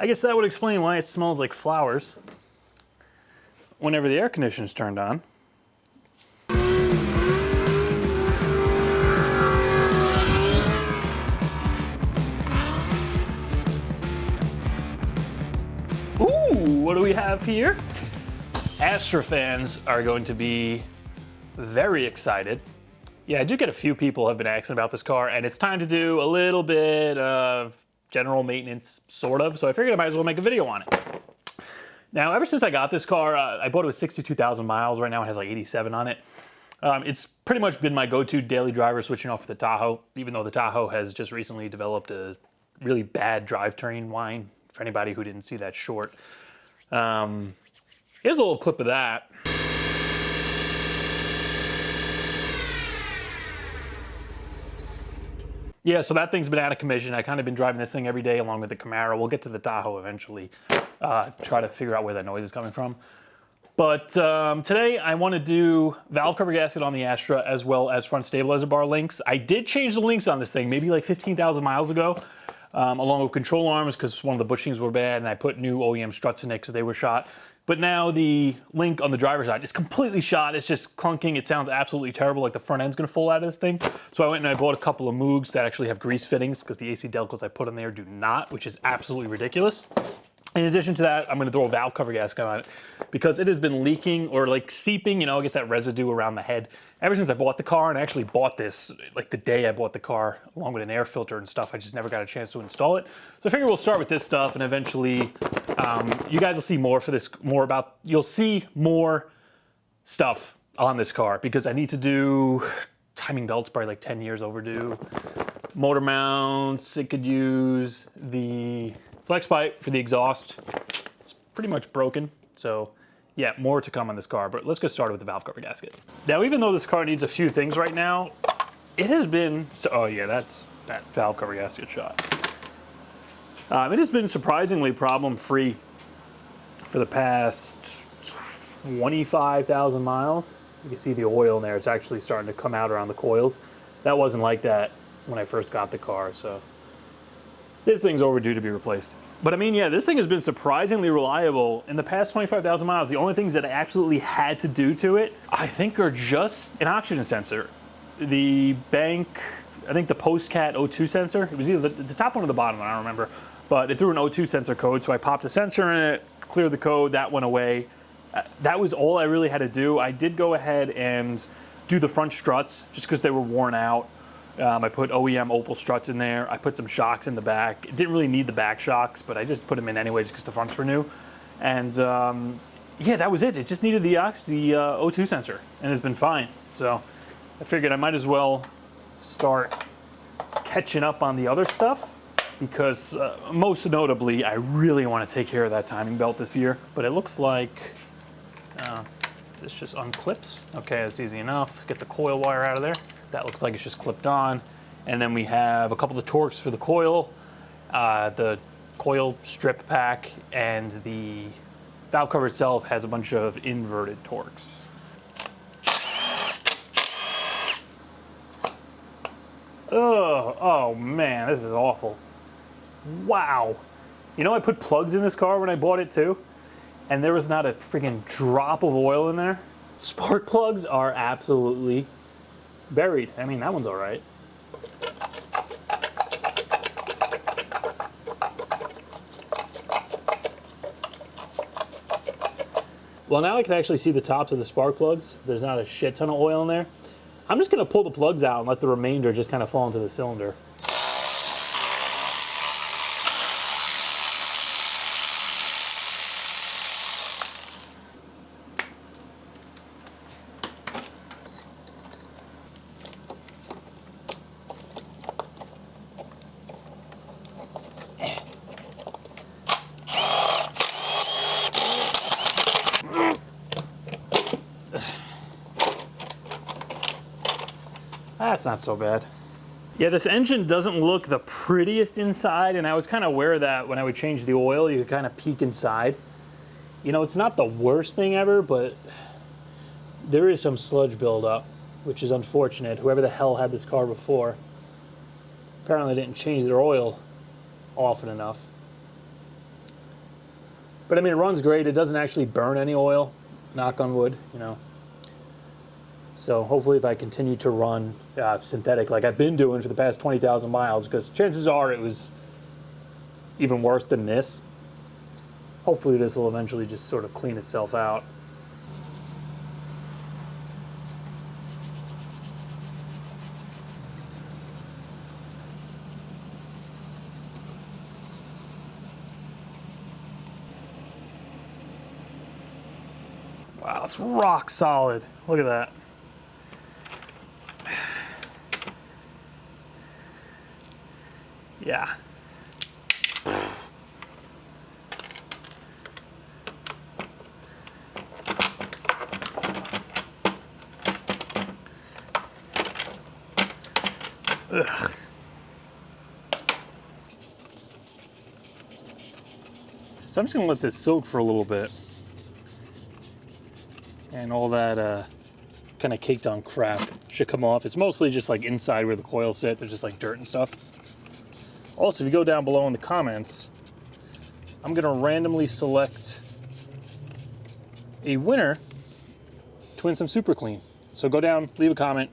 I guess that would explain why it smells like flowers whenever the air conditioner's turned on. Ooh, what do we have here? Astra fans are going to be very excited. Yeah, I do get a few people have been asking about this car, and it's time to do a little bit of general maintenance, sort of, so I figured I might as well make a video on it. Now, ever since I got this car, I bought it with 62,000 miles. Right now it has like 87 on it. It's pretty much been my go-to daily driver, switching off the Tahoe, even though the Tahoe has just recently developed a really bad drivetrain whine, for anybody who didn't see that short. Here's a little clip of that. Yeah, so that thing's been out of commission. I kind of been driving this thing every day along with the Camaro. We'll get to the Tahoe eventually, try to figure out where that noise is coming from. But today I want to do valve cover gasket on the Astra as well as front stabilizer bar links. I did change the links on this thing maybe like 15,000 miles ago, along with control arms because one of the bushings were bad, and I put new OEM struts in it because they were shot. But now the link on the driver's side is completely shot. It's just clunking. It sounds absolutely terrible, like the front end's gonna fall out of this thing. So I went and I bought a couple of Moogs that actually have grease fittings because the AC Delcos I put in there do not, which is absolutely ridiculous. In addition to that, I'm gonna throw a valve cover gasket on it because it has been leaking or like seeping, you know, I guess that residue around the head ever since I bought the car. And I actually bought this like the day I bought the car along with an air filter and stuff. I just never got a chance to install it. So I figure we'll start with this stuff, and eventually you guys will see more for this, you'll see more stuff on this car because I need to do timing belts, probably like 10 years overdue. Motor mounts, it could use the flex pipe for the exhaust. It's pretty much broken, so yeah, more to come on this car, but let's get started with the valve cover gasket. Now, even though this car needs a few things right now, it has been, oh yeah, that's that valve cover gasket shot. It has been surprisingly problem-free for the past 25,000 miles. You can see the oil in there. It's actually starting to come out around the coils. That wasn't like that when I first got the car, so this thing's overdue to be replaced. But I mean, yeah, this thing has been surprisingly reliable. In the past 25,000 miles, the only things that I absolutely had to do to it, I think, are just an oxygen sensor. The bank, I think the Postcat O2 sensor, it was either the top one or the bottom one, I don't remember. But it threw an O2 sensor code, so I popped a sensor in it, cleared the code, that went away. That was all I really had to do. I did go ahead and do the front struts just because they were worn out. I put OEM Opel struts in there. I put some shocks in the back. It didn't really need the back shocks, but I just put them in anyways because the fronts were new. And yeah, that was it. It just needed the O2 sensor, and it's been fine. So I figured I might as well start catching up on the other stuff because most notably, I really want to take care of that timing belt this year. But it looks like this just unclips. Okay, that's easy enough. Get the coil wire out of there. That looks like it's just clipped on. And then we have a couple of Torx for the coil strip pack, and the valve cover itself has a bunch of inverted Torx. Oh man, this is awful. Wow. You know, I put plugs in this car when I bought it too, and there was not a freaking drop of oil in there. Spark plugs are absolutely buried. I mean, that one's all right. Well, now I can actually see the tops of the spark plugs. There's not a shit ton of oil in there. I'm just gonna pull the plugs out and let the remainder just kind of fall into the cylinder. That's not so bad. Yeah, this engine doesn't look the prettiest inside, and I was kind of aware of that when I would change the oil. You could kind of peek inside. You know, it's not the worst thing ever, but there is some sludge buildup, which is unfortunate. Whoever the hell had this car before apparently didn't change their oil often enough. But I mean, it runs great. It doesn't actually burn any oil, knock on wood, you know. So hopefully if I continue to run synthetic like I've been doing for the past 20,000 miles, because chances are it was even worse than this. Hopefully this will eventually just sort of clean itself out. Wow, it's rock solid. Look at that. Yeah. Ugh. So I'm just gonna let this soak for a little bit. And all that kind of caked on crap should come off. It's mostly just like inside where the coils sit. There's just like dirt and stuff. Also, if you go down below in the comments, I'm gonna randomly select a winner to win some Super Clean. So go down, leave a comment.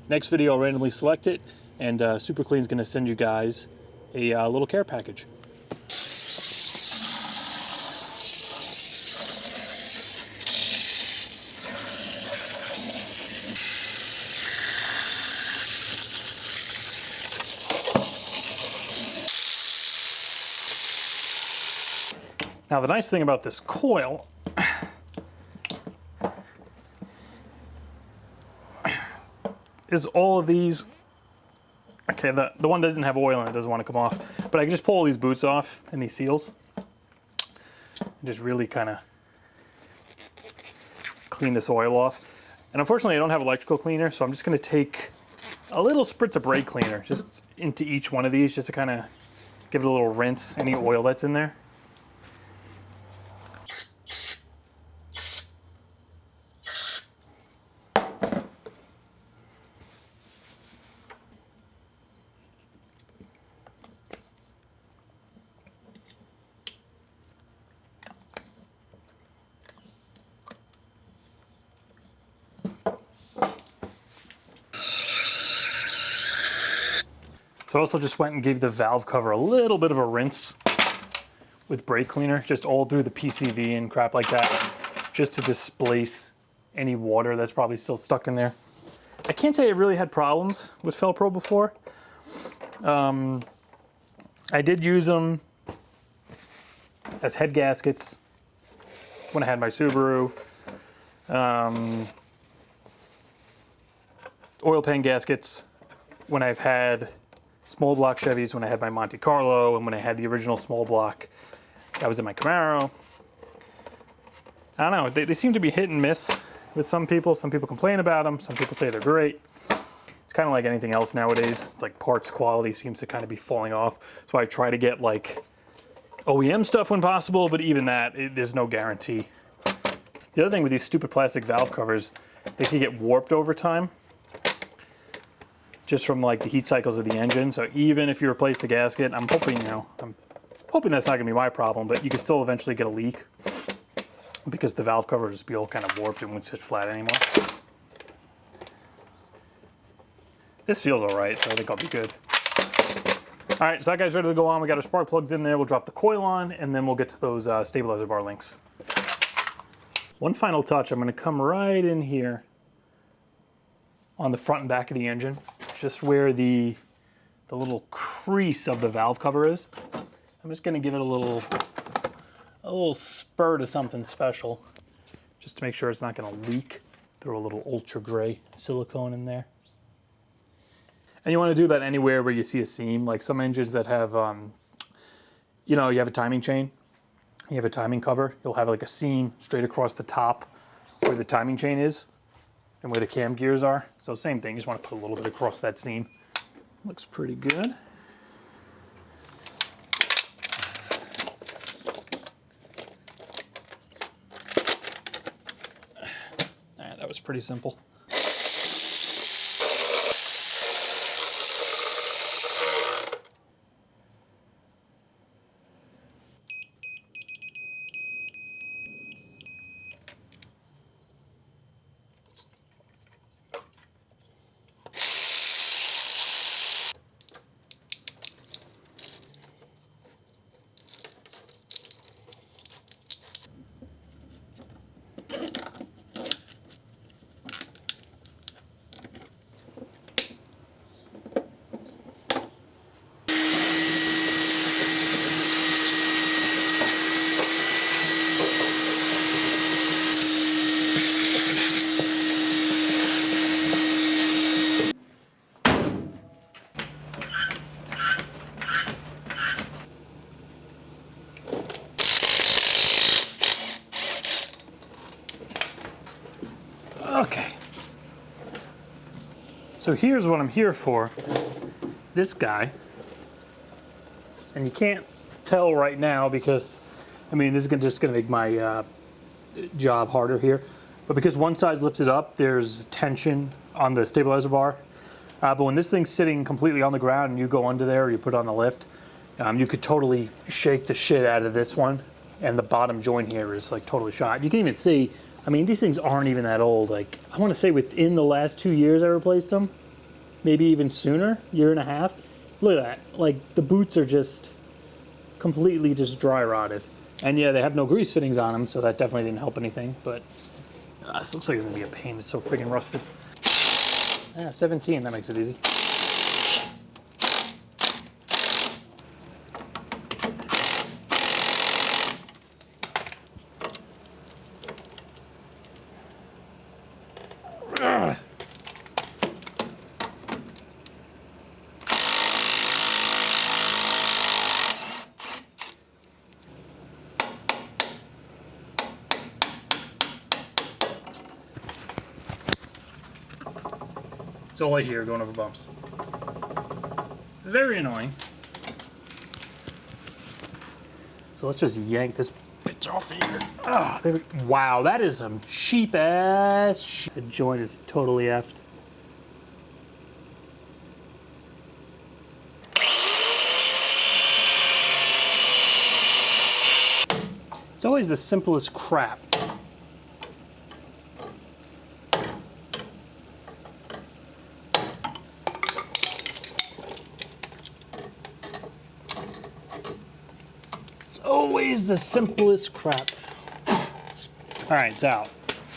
Next video, I'll randomly select it, and Super Clean's gonna send you guys a little care package. Now the nice thing about this coil is all of these, okay, the one that doesn't have oil in it doesn't want to come off, but I can just pull all these boots off and these seals and just really kind of clean this oil off. And unfortunately I don't have electrical cleaner, so I'm just going to take a little spritz of brake cleaner just into each one of these just to kind of give it a little rinse, any oil that's in there. So I also just went and gave the valve cover a little bit of a rinse with brake cleaner, just all through the PCV and crap like that, just to displace any water that's probably still stuck in there. I can't say I really had problems with Fel-Pro before. I did use them as head gaskets when I had my Subaru. Oil pan gaskets when I've had small block Chevys, when I had my Monte Carlo, and when I had the original small block that was in my Camaro. I don't know, they seem to be hit and miss with some people. Some people complain about them, some people say they're great. It's kind of like anything else nowadays. It's like parts quality seems to kind of be falling off. So I try to get like OEM stuff when possible, but even that, there's no guarantee. The other thing with these stupid plastic valve covers, they can get warped over time, just from like the heat cycles of the engine. So even if you replace the gasket, I'm hoping, you know, I'm hoping that's not gonna be my problem, but you can still eventually get a leak because the valve cover will just be all kind of warped and won't sit flat anymore. This feels all right, so I think I'll be good. All right, so that guy's ready to go on. We got our spark plugs in there. We'll drop the coil on, and then we'll get to those stabilizer bar links. One final touch, I'm gonna come right in here on the front and back of the engine, just where the little crease of the valve cover is. I'm just gonna give it a little spurt of something special, just to make sure it's not gonna leak. Throw a little ultra gray silicone in there. And you wanna do that anywhere where you see a seam, like some engines that have, you know, you have a timing chain, you have a timing cover, you'll have like a seam straight across the top where the timing chain is and where the cam gears are. So same thing, you just want to put a little bit across that seam. Looks pretty good. All right, that was pretty simple. Okay. So here's what I'm here for. This guy. And you can't tell right now because, I mean, this is just going to make my job harder here. But because one side's lifted up, there's tension on the stabilizer bar. But when this thing's sitting completely on the ground and you go under there or you put it on the lift, you could totally shake the shit out of this one. And the bottom joint here is like totally shot. You can even see, I mean, these things aren't even that old. Like, I want to say within the last 2 years I replaced them. Maybe even sooner, year and a half. Look at that. Like, the boots are just completely just dry rotted. And yeah, they have no grease fittings on them, so that definitely didn't help anything. But this looks like it's going to be a pain. It's so freaking rusted. 17, that makes it easy. It's all I hear going over bumps. Very annoying. So let's just yank this bitch off here. Oh, there we, wow, that is some cheap ass shit. The joint is totally effed. It's always the simplest crap. Always the simplest crap. All right, it's out.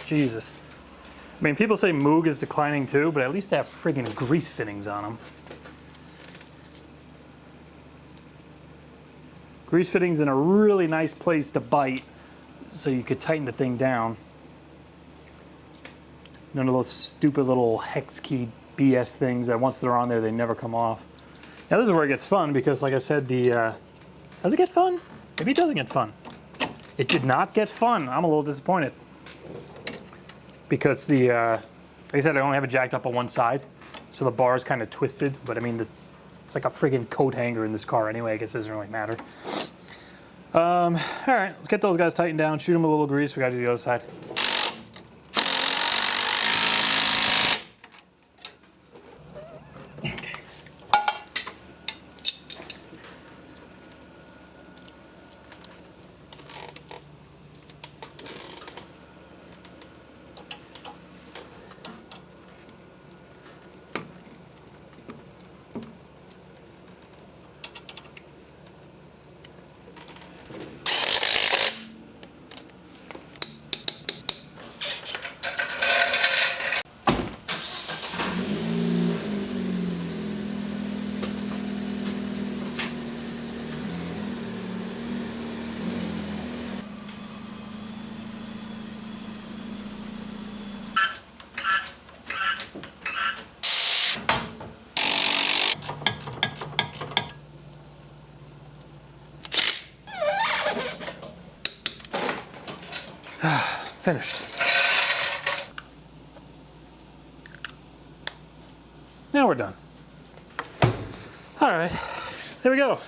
Jesus. I mean, people say Moog is declining too, but at least they have friggin' grease fittings on them. Grease fittings in a really nice place to bite, so you could tighten the thing down. None of those stupid little hex key BS things that once they're on there, they never come off. Now this is where it gets fun because, like I said, does it get fun? Maybe it doesn't get fun. It did not get fun. I'm a little disappointed. Because like I said, I only have it jacked up on one side. So the bar is kind of twisted. But I mean, it's like a friggin' coat hanger in this car anyway. I guess it doesn't really matter. All right, let's get those guys tightened down. Shoot them a little grease. We got to do the other side. Finished. Now we're done. All right, there we go.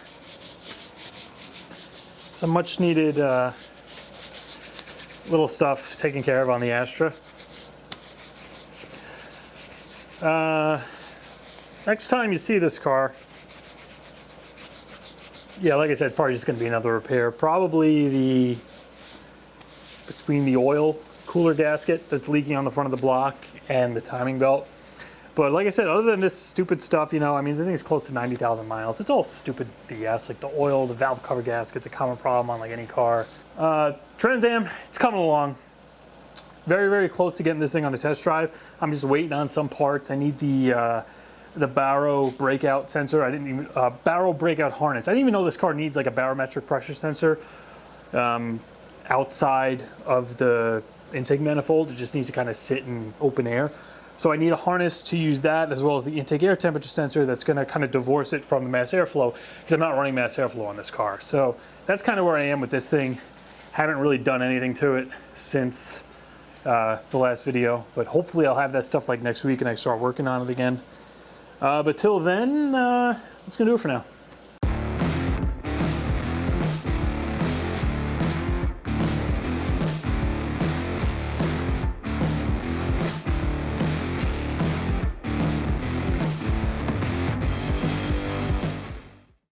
Some much needed little stuff taken care of on the Astra. Next time you see this car, yeah, like I said, probably just going to be another repair. Probably between the oil cooler gasket that's leaking on the front of the block and the timing belt. But like I said, other than this stupid stuff, you know, I mean, the thing is close to 90,000 miles. It's all stupid BS, like the oil, the valve cover gasket's a common problem on like any car. Trans Am, it's coming along. Very, very close to getting this thing on a test drive. I'm just waiting on some parts. I need the barrow breakout sensor. I didn't even, barrow breakout harness. I didn't even know this car needs like a barometric pressure sensor outside of the intake manifold. It just needs to kind of sit in open air. So I need a harness to use that, as well as the intake air temperature sensor that's going to kind of divorce it from the mass airflow, because I'm not running mass airflow on this car. So that's kind of where I am with this thing. Haven't really done anything to it since the last video, but hopefully I'll have that stuff like next week and I start working on it again. But till then, that's going to do it for now.